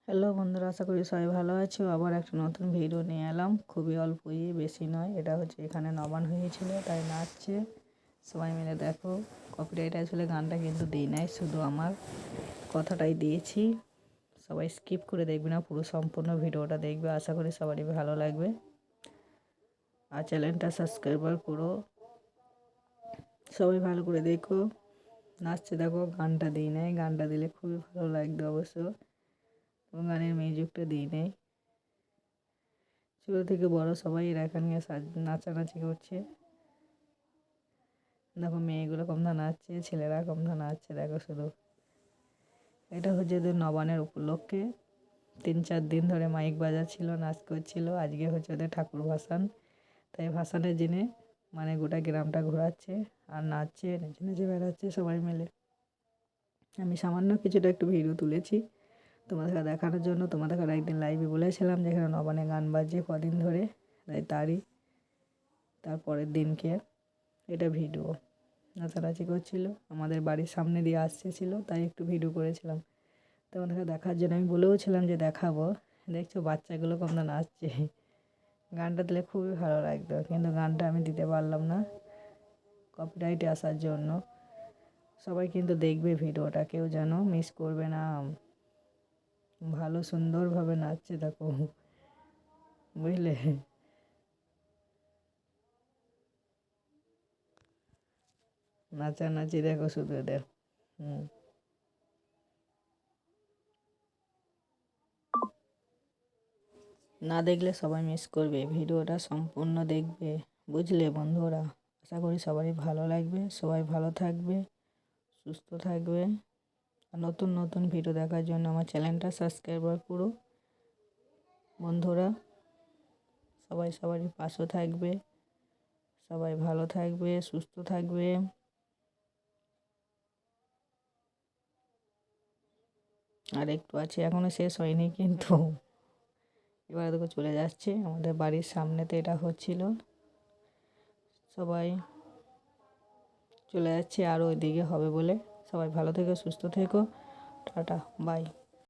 Hello বন্ধুরা, আশা করি সবাই ভালো আছো। আবার একটা নতুন ভিডিও নিয়ে এলাম। খুবই অল্প বেশি নয়। এটা হচ্ছে এখানে নবান হয়েছিল, তাই নাচছে সবাই মিলে। দেখো, কপিরাইট আসলে গানটা কিন্তু দিই নাই, শুধু আমার কথাটাই দিয়েছি। সবাই স্কিপ করে দেখবে না, পুরো সম্পূর্ণ ভিডিওটা দেখবে। আশা করি সবারই ভালো লাগবে। আর চ্যানেলটা সাবস্ক্রাইব করো, সবাই ভালো করে দেখো। নাচছে দেখো, গানটা দিই নাই, গানটা দিলে খুবই ভালো লাগতো অবশ্য। এবং গানের মিউজিকটা দিই নেই। ছোটো থেকে বড় সবাই এরা এখানে নাচানাচি করছে। দেখো, মেয়েগুলো কমধা নাচছে, ছেলেরা কমধা নাচছে। দেখো শুধু, এটা হচ্ছে ওদের নবানের উপলক্ষে 3-4 দিন ধরে মাইক বাজাচ্ছিল, নাচ করছিল। আজকে হচ্ছে ওদের ঠাকুর ভাসান, তাই ভাসানের দিনে মানে গোটা গ্রামটা ঘোরাচ্ছে আর নাচছে, নেচে নেচে বেড়াচ্ছে সবাই মিলে। আমি সামান্য কিছুটা একটু ভিডিও তুলেছি তোমাদের দেখানোর জন্য। তোমাদের একদিন লাইভে বলেছিলাম যে এখানে নবানে গান বাজছে কদিন ধরে, তাই তারপরের দিনকে এটা ভিডিও নাচানাচি করছিল, আমাদের বাড়ির সামনে দিয়ে আসছিল, তাই একটু ভিডিও করেছিলাম তোমাদেরকে দেখার জন্য। আমি বলেওছিলাম যে দেখাবো। দেখছো বাচ্চাগুলো কমটা নাচছে। গানটা দিলে খুবই ভালো লাগতো, কিন্তু গানটা আমি দিতে পারলাম না কপিরাইটে আসার জন্য। সবাই কিন্তু দেখবে ভিডিওটা, কেউ যেন মিস করবে না। ভালো সুন্দরভাবে নাচছে দেখো, বুঝলে। নাচানাচি দেখো শুধু এদের। না দেখলে সবাই মিস করবে, ভিডিওটা সম্পূর্ণ দেখবে, বুঝলে বন্ধুরা। আশা করি সবারই ভালো লাগবে। সবাই ভালো থাকবে, সুস্থ থাকবে। আর নতুন নতুন ভিডিও দেখার জন্য আমার চ্যানেলটা সাবস্ক্রাইব করো বন্ধুরা। সবাই সবারই পাশে থাকবে, সবাই ভালো থাকবে, সুস্থ থাকবে। আর একটু আছে, এখনো শেষ হয়নি কিন্তু। এবার দেখো চলে যাচ্ছে, আমাদের বাড়ির সামনেতে এটা হচ্ছিল। সবাই চলে যাচ্ছে, আরও ওইদিকে হবে বলে। সবাই ভালো থেকো, সুস্থ থেকো। Tata, by.